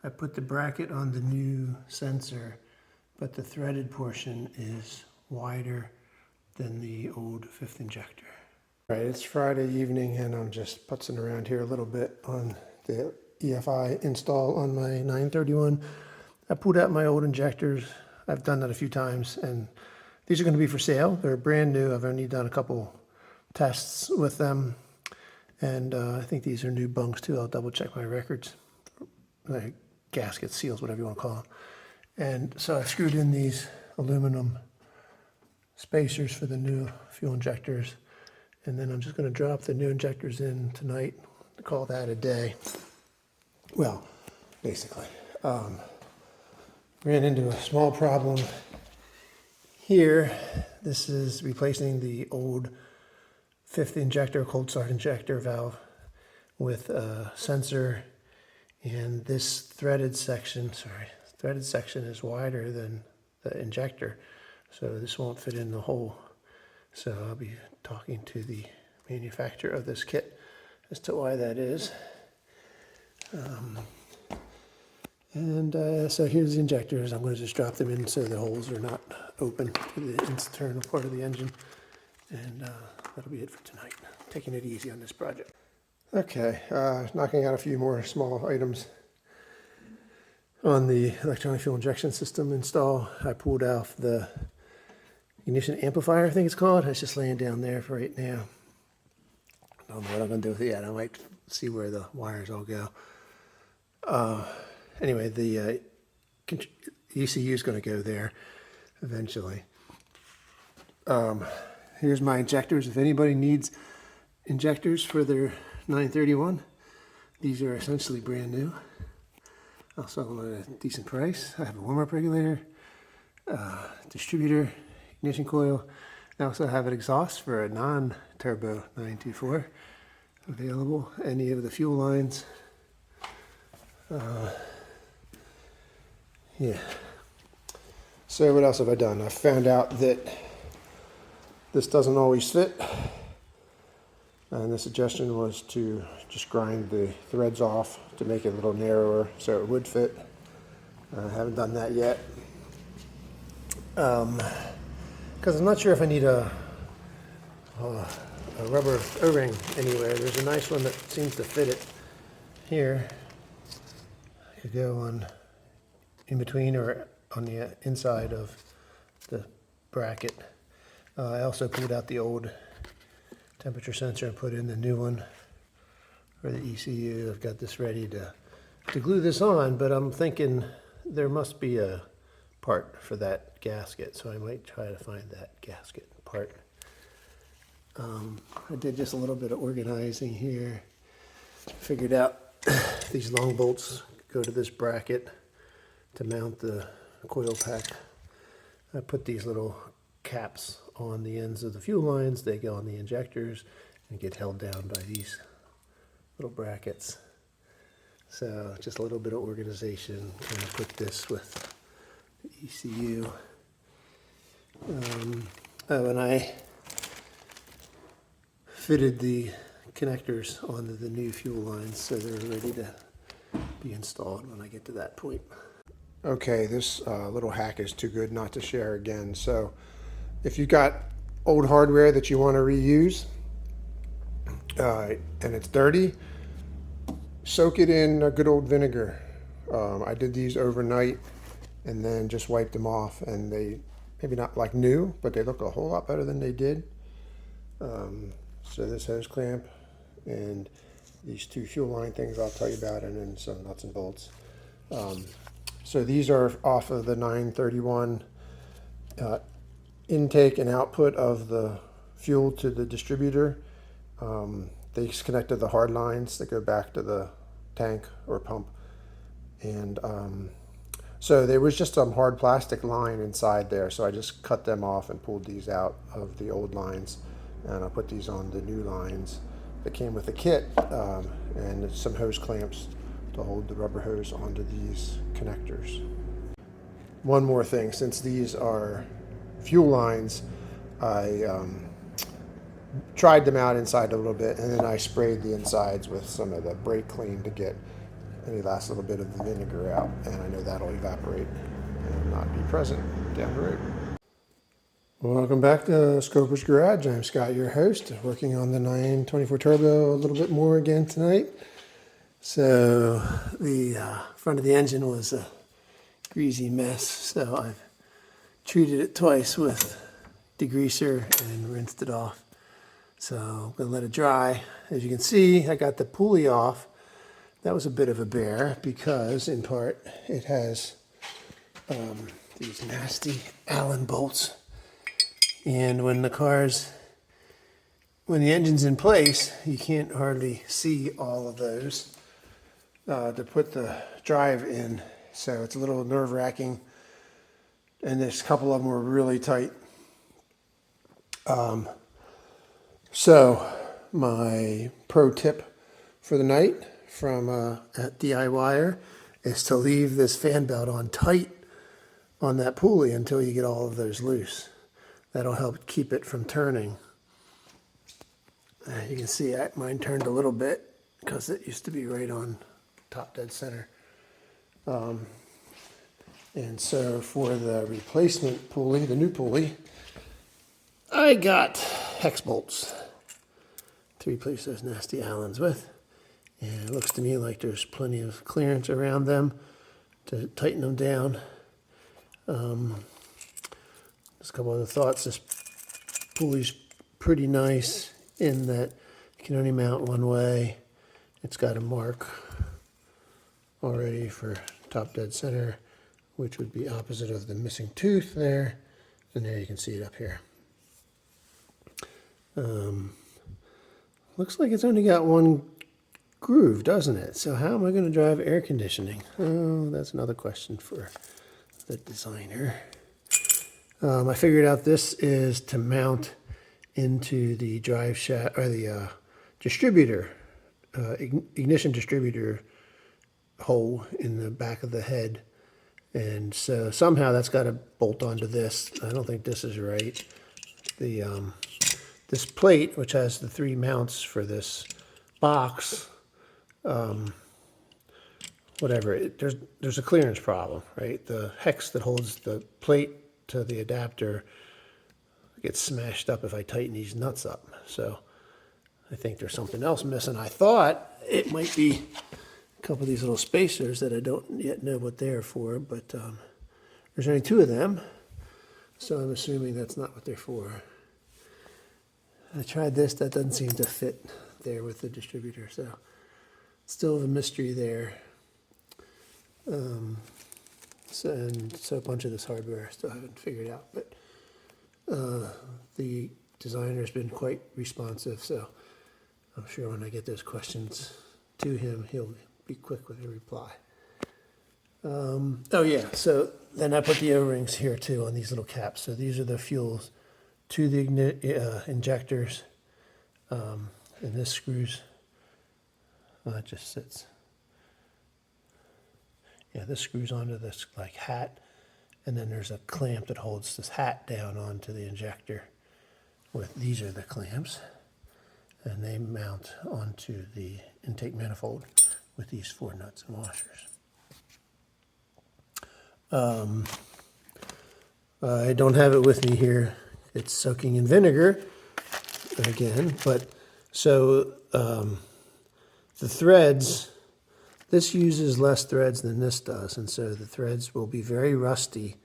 I put the bracket on the new sensor, but the threaded portion is wider than the old fifth injector. All right, it's Friday evening and I'm just putzing around here a little bit on the EFI install on my 931. I pulled out my old injectors. I've done that a few times and these are going to be for sale. They're brand new. I've only done a couple tests with them. And I think these are new bunks too. I'll double check my records. My gaskets, seals, whatever you want to call them. And so I screwed in these aluminum spacers for the new fuel injectors. And then I'm just going to drop the new injectors in tonight. Call that a day. Well, basically. Ran into a small problem here. This is replacing the old fifth injector, cold start injector valve with a sensor, and this threaded section is wider than the injector, so this won't fit in the hole. So I'll be talking to the manufacturer of this kit as to why that is. So here's the injectors. I'm going to just drop them in so the holes are not open to the internal part of the engine. And that'll be it for tonight. Taking it easy on this project. Okay, knocking out a few more small items on the electronic fuel injection system install. I pulled off the ignition amplifier, I think it's called. It's just laying down there for right now. I don't know what I'm going to do with it yet. I might see where the wires all go. Anyway, the ECU is going to go there eventually. Here's my injectors. If anybody needs injectors for their 931, these are essentially brand new. I'll sell them at a decent price. I have a warm-up regulator, distributor, ignition coil. I also have an exhaust for a non-turbo 924 available. Any of the fuel lines. Yeah. So what else have I done? I found out that this doesn't always fit. And the suggestion was to just grind the threads off to make it a little narrower so it would fit. I haven't done that yet. Because I'm not sure if I need a rubber O-ring anywhere. There's a nice one that seems to fit it here. I could go on in between or on the inside of the bracket. I also pulled out the old temperature sensor and put in the new one for the ECU. I've got this ready to glue this on, but I'm thinking there must be a part for that gasket, so I might try to find that gasket part. I did just a little bit of organizing here. Figured out these long bolts go to this bracket to mount the coil pack. I put these little caps on the ends of the fuel lines. They go on the injectors and get held down by these little brackets. So just a little bit of organization. Kind of put this with the ECU. And I fitted the connectors onto the new fuel lines so they're ready to be installed when I get to that point. Okay, this little hack is too good not to share again. So if you've got old hardware that you want to reuse and it's dirty, soak it in a good old vinegar. I did these overnight and then just wiped them off, and they maybe not like new, but they look a whole lot better than they did. So this hose clamp and these two fuel line things I'll tell you about, and then some nuts and bolts. So these are off of the 931 intake and output of the fuel to the distributor. They connected the hard lines that go back to the tank or pump. And so there was just some hard plastic line inside there, so I just cut them off and pulled these out of the old lines, and I put these on the new lines that came with the kit, and some hose clamps to hold the rubber hose onto these connectors. One more thing, since these are fuel lines, I tried them out inside a little bit, and then I sprayed the insides with some of the brake clean to get any last little bit of the vinegar out, and I know that'll evaporate and not be present down the road. Welcome back to Scoper's Garage. I'm Scott, your host, working on the 924 Turbo a little bit more again tonight. So the front of the engine was a greasy mess, so I've treated it twice with degreaser and rinsed it off. So I'm going to let it dry. As you can see, I got the pulley off. That was a bit of a bear because, in part, it has these nasty Allen bolts. And when the engine's in place, you can't hardly see all of those to put the drive in. So it's a little nerve-wracking. And there's a couple of them were really tight. So my pro tip for the night from at DIYer is to leave this fan belt on tight on that pulley until you get all of those loose. That'll help keep it from turning. You can see mine turned a little bit because it used to be right on top dead center. And so for the replacement pulley, the new pulley, I got hex bolts to replace those nasty Allens with. And it looks to me like there's plenty of clearance around them to tighten them down. Just a couple other thoughts. This pulley's pretty nice in that you can only mount one way. It's got a mark already for top dead center, which would be opposite of the missing tooth there. And there you can see it up here. Looks like it's only got one groove, doesn't it? So how am I going to drive air conditioning? Oh, that's another question for the designer. I figured out this is to mount into the drive shaft, or the distributor, ignition distributor hole in the back of the head. And so somehow that's got to bolt onto this. I don't think this is right. This plate, which has the 3 mounts for this box, there's a clearance problem, right? The hex that holds the plate to the adapter gets smashed up if I tighten these nuts up. So I think there's something else missing. I thought it might be a couple of these little spacers that I don't yet know what they're for, but there's only 2 of them, so I'm assuming that's not what they're for. I tried this, that doesn't seem to fit there with the distributor, so still a mystery there. So a bunch of this hardware I still haven't figured out, but the designer's been quite responsive, so I'm sure when I get those questions to him, he'll be quick with a reply. Oh yeah, so then I put the O-rings here too on these little caps. So these are the fuels to the injectors, and this screws, it just sits. Yeah, this screws onto this like hat, and then there's a clamp that holds this hat down onto the injector. These are the clamps, and they mount onto the intake manifold with these 4 nuts and washers. I don't have it with me here. It's soaking in vinegar again, but so the threads, this uses less threads than this does, and so the threads will be very rusty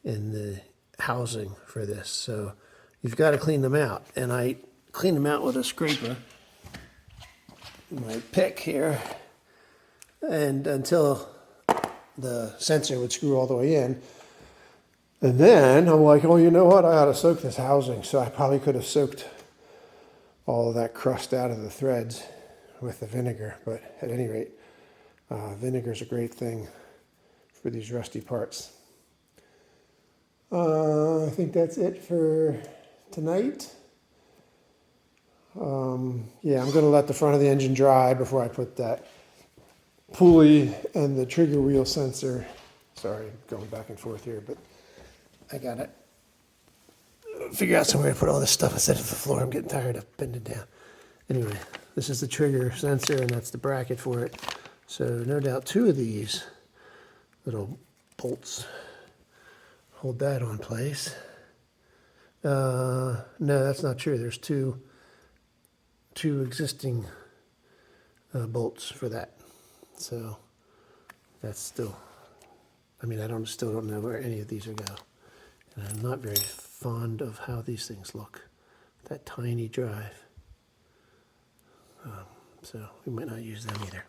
in the housing for this. So you've got to clean them out, and I clean them out with a scraper, my pick here, and until the sensor would screw all the way in. And then I'm like, oh, you know what? I ought to soak this housing. So I probably could have soaked all of that crust out of the threads with the vinegar. But at any rate, vinegar is a great thing for these rusty parts. I think that's it for tonight. Yeah, I'm going to let the front of the engine dry before I put that pulley and the trigger wheel sensor. Sorry, going back and forth here, but I got to figure out somewhere to put all this stuff instead of the floor. I'm getting tired of bending down. Anyway, this is the trigger sensor, and that's the bracket for it. So no doubt two of these little bolts hold that on place. No, that's not true. There's two existing bolts for that. So that's still, I mean, still don't know where any of these are go. And I'm not very fond of how these things look. That tiny drive. So we might not use them either.